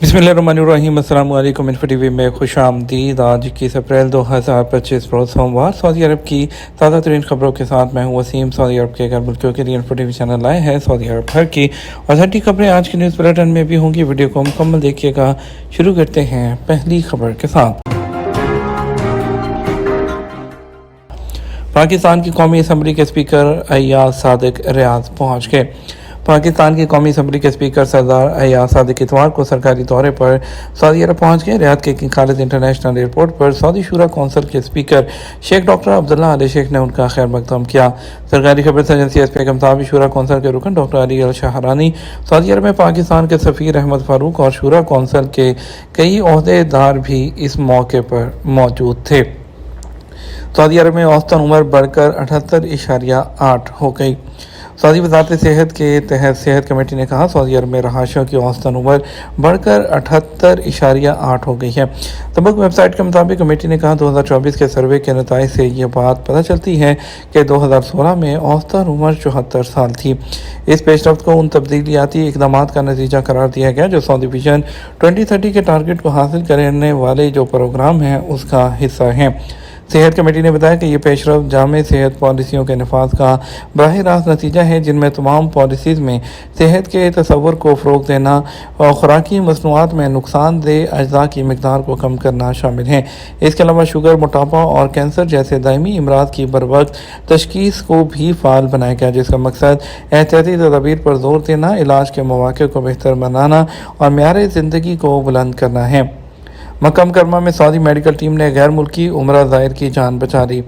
बिस्मिल्लाहिर्रहमानिर्रहीम। अस्सलाम वालेकुम। इन्फो टीवी में खुश आमदीद। आज 21 अप्रैल 2025 रोज़ सोमवार सऊदी अरब की ताज़ा तरीन खबरों के साथ मैं हूँ वसीम। सऊदी अरब के गैर मुल्कियों के लिए इन्फो टीवी चैनल आए हैं सऊदी अरब भर की और खबरें आज की न्यूज़ बुलेटिन में भी होंगी। वीडियो को मुकम्मल देखिएगा। शुरू करते हैं पहली खबर के साथ। पाकिस्तान की कौमी असम्बली के स्पीकर अय्याज सादिक रियाद पहुँच गए। पाकिस्तान की कौमी असम्बली के स्पीकर सरदार अय्याज सादिक इतवार को सरकारी दौरे पर सऊदी अरब पहुँच गए। रियाद के किंग खालिद इंटरनेशनल एयरपोर्ट पर सऊदी शूरा कौंसिल के स्पीकर शेख डॉक्टर अब्दुल्ला अली शेख ने उनका खैर मकदम किया। सरकारी खबर एजेंसी एसपी के मुताबिक शूरा कौंसिल के रुकन डॉक्टर अली अल शहरानी, सऊदी अरब में पाकिस्तान के सफ़ीर अहमद फारूक और शूरा कौंसिल के कई ओहदेदार भी इस मौके पर मौजूद थे। सऊदी अरब में औसतन उम्र बढ़कर 78.8 हो गई। सऊदी वज़ारत सेहत के तहत सेहत कमेटी ने कहा सऊदी अरब में रहायशियों की औसतन उम्र बढ़कर 78.8 हो गई है। तबक वेबसाइट के मुताबिक कमेटी ने कहा 2024 के सर्वे के नतीजे से ये बात पता चलती है कि 2016 में औसतन उम्र 74 साल थी। इस पेशरफ्त को उन तब्दीलियाती इकदाम का नतीजा करार दिया गया जो सऊदी विजन 2030 के टारगेट को हासिल करने वाले जो प्रोग्राम है उसका हिस्सा है। सेहत कमेटी ने बताया कि ये पेशरफ जामे सेहत पॉलिसियों के नफाज का बराह रास्त नतीजा है जिनमें तमाम पॉलिसीज़ में सेहत के तस्वुर को फ़रोग़ देना और खुराकी मसनूआत में नुकसानदेह अज्जा की मकदार को कम करना शामिल है। इसके अलावा शुगर, मोटापा और कैंसर जैसे दायमी अमराज की बरवक्त तशखीस को भी फ़ाल बनाया गया जिसका मकसद एहतियाती तदाबीर पर जोर देना, इलाज के मौक़े को बेहतर बनाना और मेयार ज़िंदगी को बुलंद करना है। मक्का मुकरमा में सऊदी मेडिकल टीम ने गैर मुल्की उमरा ज़ायर की जान बचा ली।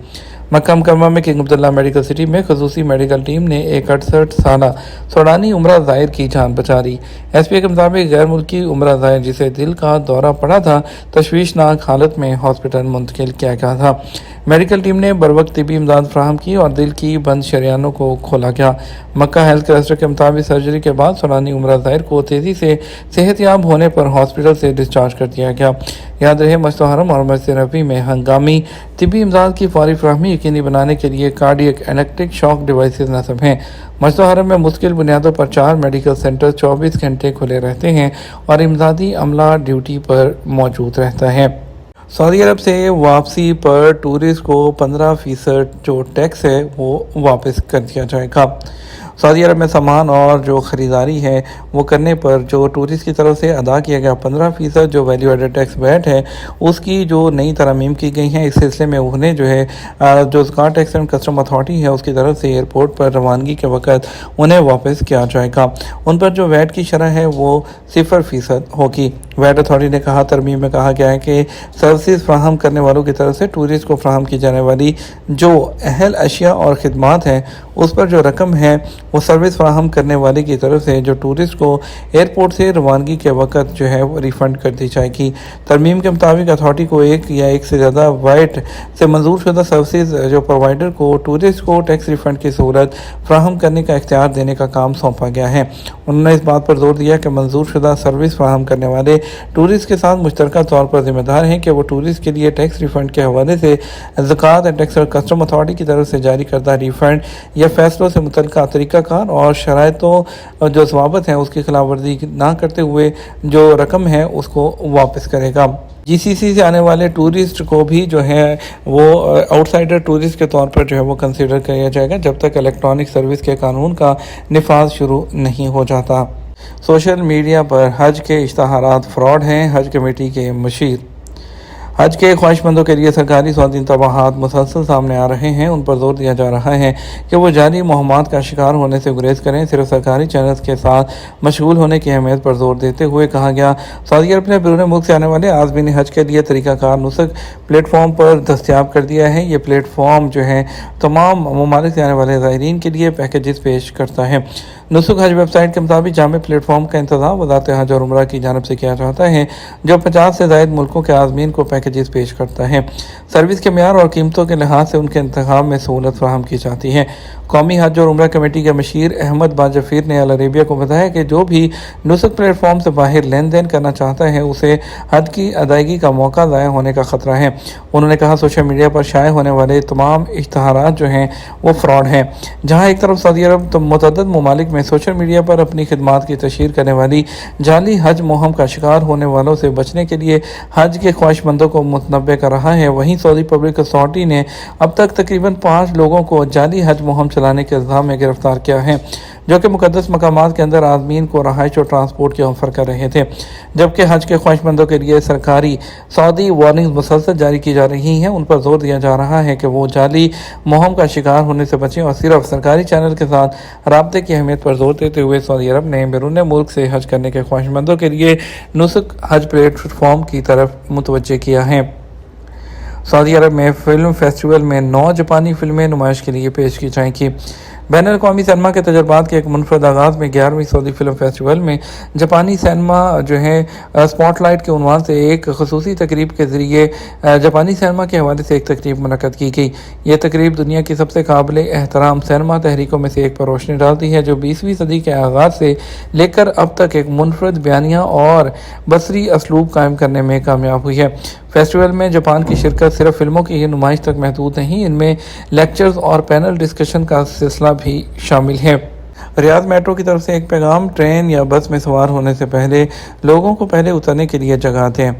मक्का मुकरमा में किंग अब्दुल्ला मेडिकल सिटी में खसूसी मेडिकल टीम ने एक 68 साला सूडानी उमरा ज़ायर की जान बचा ली। एसपी के मुताबिक गैर मुल्की उमरा ज़ायर जिसे दिल का दौरा पड़ा था तशवीशनाक हालत में हॉस्पिटल मुंतकिल किया गया था। मेडिकल टीम ने बरवक्त तिबी इमदाद फराहम की और दिल की बंद शरियानों को खोला गया। मक्का हेल्थ क्लस्टर के मुताबिक सर्जरी के बाद सूडानी उमरा ज़ाहिर को तेज़ी से सेहतयाब होने पर हॉस्पिटल से डिस्चार्ज कर दिया गया। याद रहे मस्जिद हरम और मस्जिद नबी में हंगामी तिबी इमदाद की फौरी फराहमी यकीनी बनाने के लिए कार्डियक इलेक्ट्रिक शॉक डिवाइसेज नस्ब हैं। मस्जिद हरम में मुश्किल बुनियादों पर 4 मेडिकल सेंटर 24 घंटे खुले रहते हैं और इमदादी अमला ड्यूटी पर मौजूद रहता है। सऊदी अरब से वापसी पर टूरिस्ट को 15% जो टैक्स है वो वापस कर दिया जाएगा। सऊदी अरब में सामान और जो ख़रीदारी है वो करने पर जो टूरिस्ट की तरफ से अदा किया गया 15% जो वैल्यू एडेड टैक्स वैट है उसकी जो नई तरमीम की गई हैं। इस सिलसिले में उन्हें जो है जो ज़कात टैक्स एंड कस्टम अथॉरिटी है उसकी तरफ से एयरपोर्ट पर रवानगी के वक्त उन्हें वापस किया जाएगा। उन पर जो वैट की शरह है वो 0% होगी। वैट अथॉरिटी ने कहा तरमीम में कहा गया है कि सर्विस फ्राहम करने वालों की तरफ से टूरिस्ट को फ्राहम की जाने वाली जो अहल अशिया और ख़िदमात हैं उस पर जो रकम है वो सर्विस फ्राहम करने वाले की तरफ से जो टूरिस्ट को एयरपोर्ट से रवानगी के वक्त जो है वो रिफ़ंड कर दी जाएगी। तरमीम के मुताबिक अथॉरिटी को एक या एक से ज़्यादा वैट से मंजूर शुदा सर्विसेज जो प्रोवाइडर को टूरिस्ट को टैक्स रिफ़ंड की सहूलत फ्राहम करने का इख्तियार देने का काम सौंपा गया है। उन्होंने इस बात पर जोर दिया कि मंजूर शुदा सर्विस फ्राहम करने वाले टूरिस्ट के साथ मुश्तरका तौर पर जिम्मेदार हैं कि वो टूरिस्ट के लिए टैक्स रिफ़ंड के हवाले से ज़कात एंड टैक्स और कस्टम अथॉरिटी की तरफ से जारी करदा रिफ़ंड या फैसलों से मुतल्लिका तरीक़ाकार और शराइतों जो ज़वाबित हैं उसकी खिलाफ वर्जी ना करते हुए जो रकम है उसको वापस करेगा। जीसीसी से आने वाले टूरिस्ट को भी जो है वो आउटसाइडर टूरिस्ट के तौर पर जो है वो कंसीडर किया जाएगा जब तक इलेक्ट्रॉनिक सर्विस के कानून का निफाज शुरू नहीं हो जाता। सोशल मीडिया पर हज के इश्तहारात फ्रॉड हैं, हज कमेटी के मुशीर। हज के ख्वाहिशमंदों के लिए सरकारी सऊदी तबाहात मुसलसल सामने आ रहे हैं। उन पर जोर दिया जा रहा है कि वो जारी मुहम्मद का शिकार होने से गुरेज करें। सिर्फ सरकारी चैनल्स के साथ मशगूल होने की अहमियत पर जोर देते हुए कहा गया सऊदी अरब ने बैरून मुल्क से आने वाले आज़मीन हज के लिए तरीक़ाकार नुस्ख प्लेटफॉर्म पर दस्तियाब कर दिया है। ये प्लेटफॉर्म जो है तमाम ममालिक से आने वाले ज़ायरीन के लिए पैकेजेस पेश करता है। नुस्ख हज वेबसाइट के मुताबिक जामे प्लेटफॉर्म का इंतज़ाम वज़ारत हज और उम्रा की जानब से किया जाता है जो 50 से ज़ायद मुल्कों के आज़मीन को पैकेजेस पेश करता है। सर्विस के म्यार और कीमतों के लिहाज से उनके इंतखाब में सहूलत फराहम की जाती है। कौमी हज और उम्रा कमेटी के मशीर अहमद बाजफीर ने अल अरेबिया को बताया कि जो भी नुस्ख प्लेटफॉर्म से बाहर लेन देन करना चाहता है उसे हज की अदायगी का मौका ज़ाया होने का ख़तरा है। उन्होंने कहा सोशल मीडिया पर शाये होने वाले तमाम इश्तहारात जो हैं वो फ्रॉड हैं। जहाँ एक तरफ सऊदी अरब तो मुतअद्दिद ममालिक में سوشل میڈیا پر اپنی خدمات کی تشہیر کرنے والی جعلی حج مہم کا شکار ہونے والوں سے بچنے کے لیے حج کے خواہشمندوں کو متنبع کر رہا ہے۔ وہیں سعودی پبلک اتھارٹی نے اب تک تقریباً 5 لوگوں کو جعلی حج مہم چلانے کے الزام میں گرفتار کیا ہے، جو کہ مقدس مقامات کے اندر عازمین کو رہائش اور ٹرانسپورٹ کی آفر کر رہے تھے، جبکہ حج کے خواہشمندوں کے لیے سرکاری سعودی وارننگز مسلسل جاری کی جا رہی ہیں۔ ان پر زور دیا جا رہا ہے کہ وہ جعلی مہم کا شکار ہونے سے بچیں اور صرف سرکاری چینل کے ساتھ رابطے کی اہمیت پر زور دیتے ہوئے سعودی عرب نے بیرون ملک سے حج کرنے کے خواہشمندوں کے لیے نسک حج پلیٹ فارم کی طرف متوجہ کیا ہے۔ سعودی عرب میں فلم فیسٹیول میں 9 جاپانی فلمیں نمائش کے لیے پیش کی جائیں گی۔ بین الاقوامی سینما کے تجربات کے ایک منفرد آغاز میں 11ویں سعودی فلم فیسٹیول میں جاپانی سینما اسپاٹ لائٹ کے عنوان سے ایک خصوصی تقریب کے ذریعے جاپانی سینما کے حوالے سے ایک تقریب منعقد کی گئی۔ یہ تقریب دنیا کی سب سے قابل احترام سینما تحریکوں میں سے ایک پر روشنی ڈالتی ہے، جو 20ویں صدی کے آغاز سے لے کر اب تک ایک منفرد بیانیہ اور بصری اسلوب قائم کرنے میں کامیاب ہوئی ہے۔ فیسٹیول میں جاپان کی شرکت صرف فلموں کی ہی نمائش تک محدود نہیں، ان میں لیکچرز اور پینل ڈسکشن کا سلسلہ بھی شامل ہے۔ ریاض میٹرو کی طرف سے ایک پیغام: ٹرین یا بس میں سوار ہونے سے پہلے لوگوں کو پہلے اترنے کے لیے جگہ دیں۔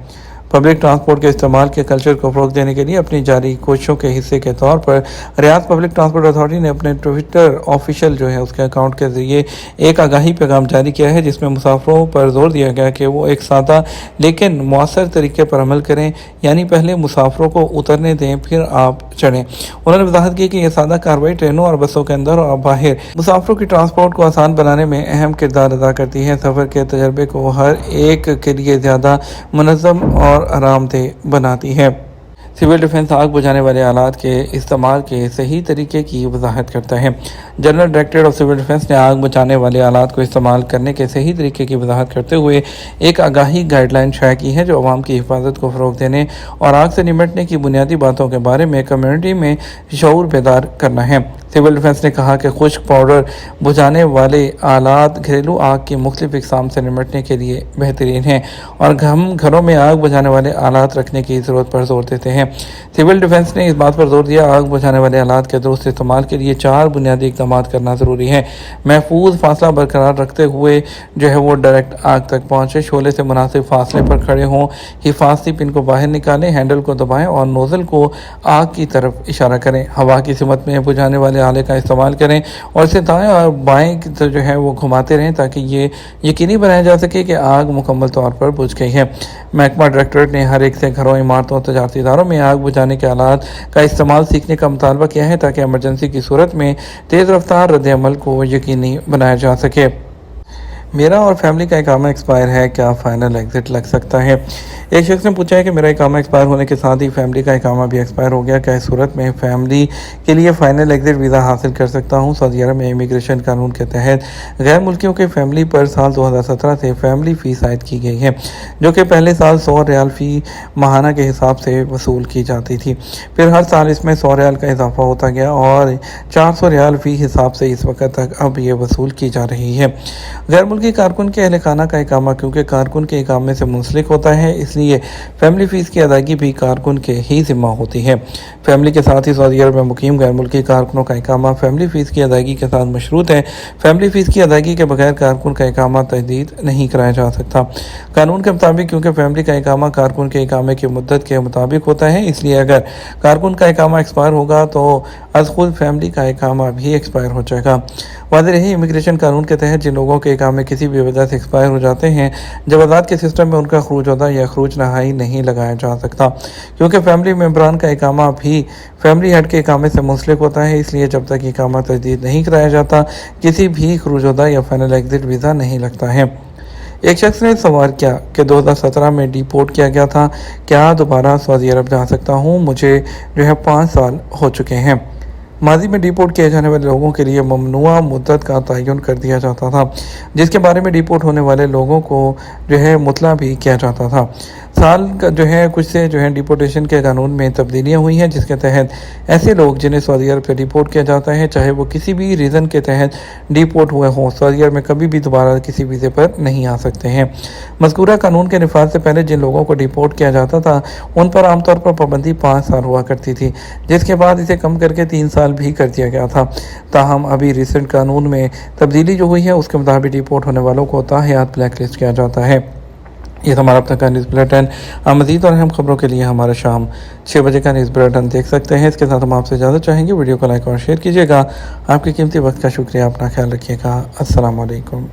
پبلک ٹرانسپورٹ کے استعمال کے کلچر کو فروغ دینے کے لیے اپنی جاری کوششوں کے حصے کے طور پر ریاض پبلک ٹرانسپورٹ اتھارٹی نے اپنے ٹویٹر آفیشیل اس کے اکاؤنٹ کے ذریعے ایک آگاہی پیغام جاری کیا ہے، جس میں مسافروں پر زور دیا گیا کہ وہ ایک سادہ لیکن مؤثر طریقے پر عمل کریں، یعنی پہلے مسافروں کو اترنے دیں پھر آپ چڑھیں۔ انہوں نے وضاحت کی کہ یہ سادہ کارروائی ٹرینوں اور بسوں کے اندر اور باہر مسافروں کی ٹرانسپورٹ کو آسان بنانے میں اہم کردار ادا کرتی ہے، سفر کے تجربے کو ہر ایک کے لیے زیادہ منظم اور آرام دہ بناتی ہے۔ سول ڈیفنس آگ بجھانے والے آلات کے استعمال کے صحیح طریقے کی وضاحت کرتا ہے۔ General directorate of civil defence نے آگ بجھانے والے آلات کو استعمال کرنے کے صحیح طریقے کی وضاحت کرتے ہوئے ایک آگاہی گائیڈ لائن شائع کی ہے، جو عوام کی حفاظت کو فروغ دینے اور آگ سے نمٹنے کی بنیادی باتوں کے بارے میں کمیونٹی میں شعور بیدار کرنا ہے۔ سول ڈیفنس نے کہا کہ خشک پاؤڈر بجھانے والے آلات گھریلو آگ کی مختلف اقسام سے نمٹنے کے لیے بہترین ہیں اور ہم گھروں میں آگ بجھانے والے آلات رکھنے کی ضرورت پر زور دیتے ہیں۔ سول ڈیفنس نے اس بات پر زور دیا آگ بجھانے والے آلات کے درست استعمال کے لیے 4 بنیادی اقدامات کرنا ضروری ہے۔ محفوظ فاصلہ برقرار رکھتے ہوئے وہ ڈائریکٹ آگ تک پہنچے، شعلے سے مناسب فاصلے پر کھڑے ہوں، حفاظتی پن کو باہر نکالیں، ہینڈل کو دبائیں اور نوزل کو آگ کی طرف اشارہ کریں۔ ہوا کی سمت میں بجھانے والے آلے کا استعمال کریں اور اسے دائیں اور بائیں وہ گھماتے رہیں تاکہ یہ یقینی بنایا جا سکے کہ آگ مکمل طور پر بجھ گئی ہے۔ محکمہ ڈائریکٹریٹ نے ہر ایک سے گھروں، عمارتوں اور تجارتی اداروں میں آگ بجھانے کے آلات کا استعمال سیکھنے کا مطالبہ کیا ہے تاکہ ایمرجنسی کی صورت میں تیز رفتار رد عمل کو یقینی بنایا جا سکے۔ میرا اور فیملی کا اقامہ ایکسپائر ہے، کیا فائنل ایگزٹ لگ سکتا ہے؟ ایک شخص نے پوچھا ہے کہ میرا اقامہ ایکسپائر ہونے کے ساتھ ہی فیملی کا اقامہ بھی ایکسپائر ہو گیا، کیا اس صورت میں فیملی کے لیے فائنل ایگزٹ ویزا حاصل کر سکتا ہوں؟ سعودی عرب میں امیگریشن قانون کے تحت غیر ملکیوں کے فیملی پر سال 2017 سے فیملی فیس عائد کی گئی ہے، جو کہ پہلے سال 100 ریال فی ماہانہ کے حساب سے وصول کی جاتی تھی، پھر ہر سال اس میں 100 ریال کا اضافہ ہوتا گیا اور 400 ریال فی حساب سے اس وقت تک اب یہ وصول کی جا رہی ہے۔ غیر ملکی کارکن کے اہل خانہ کا اقامہ کیونکہ کارکن کے اقامے سے منسلک ہوتا ہے، اس لیے فیملی فیس کی ادائیگی بھی کارکن کے ہی ذمہ ہوتی ہے۔ فیملی کے ساتھ ہی سعودی عرب میں مقیم غیر ملکی کارکنوں کا اقامہ فیملی فیس کی ادائیگی کے ساتھ مشروط ہے۔ فیملی فیس کی ادائیگی کے بغیر کارکن کا اقامہ تجدید نہیں کرایا جا سکتا۔ قانون کے مطابق کیونکہ فیملی کا اقامہ کارکن کے اقامے کی مدت کے مطابق ہوتا ہے، اس لیے اگر کارکن کا اقامہ ایکسپائر ہوگا تو از خود فیملی کا اقامہ بھی ایکسپائر ہو جائے گا۔ واضح رہے، امیگریشن قانون کے تحت جن لوگوں کے اقامے کسی بھی وجہ سے ایکسپائر ہو جاتے ہیں، جوازات کے سسٹم میں ان کا خروج ہوتا یا خروج نہائی نہیں لگایا جا سکتا، کیونکہ فیملی ممبران کا اقامہ بھی فیملی ہیڈ کے اقامے سے منسلک ہوتا ہے، اس لیے جب تک اقامہ تجدید نہیں کرایا جاتا کسی بھی خروج ہوتا یا فائنل ایگزٹ ویزا نہیں لگتا ہے۔ ایک شخص نے سوال کیا کہ 2017 میں ڈی پورٹ کیا گیا تھا، کیا دوبارہ سعودی عرب جا سکتا ہوں؟ مجھے 5 سال ہو چکے ہیں۔ ماضی میں ڈیپورٹ کیے جانے والے لوگوں کے لیے ممنوعہ مدت کا تعین کر دیا جاتا تھا، جس کے بارے میں ڈیپورٹ ہونے والے لوگوں کو مطلع بھی کیا جاتا تھا۔ साल का जो है कुछ से जो है डिपोर्टेशन के कानून में तब्दीलियाँ हुई हैं, जिसके तहत ऐसे लोग जिन्हें सऊदी अरब से डिपोर्ट किया जाता है, चाहे वो किसी भी रीज़न के तहत डिपोर्ट हुए हों, सऊदी अरब में कभी भी दोबारा किसी वीज़े पर नहीं आ सकते हैं। मज़कूरा कानून के निफाज से पहले जिन लोगों को डिपोर्ट किया जाता था उन पर आमतौर पर पाबंदी 5 साल हुआ करती थी, जिसके बाद इसे कम करके 3 साल भी कर दिया गया था। ताहम अभी रिसेंट कानून में तब्दीली जो हुई है उसके मुताबिक डिपोर्ट होने वालों को ताहयात ब्लैक लिस्ट किया जाता है। ये हमारा अब तक का न्यूज़ बुलेटिन। मज़ीद और अहम खबरों के लिए हमारा शाम 6 बजे का न्यूज़ बुलेटिन देख सकते हैं। इसके साथ हम आपसे इजाज़त चाहेंगे। वीडियो को लाइक और शेयर कीजिएगा। आपके कीमती वक्त का शुक्रिया। अपना ख्याल रखिएगा। अस्सलाम वालेकुम।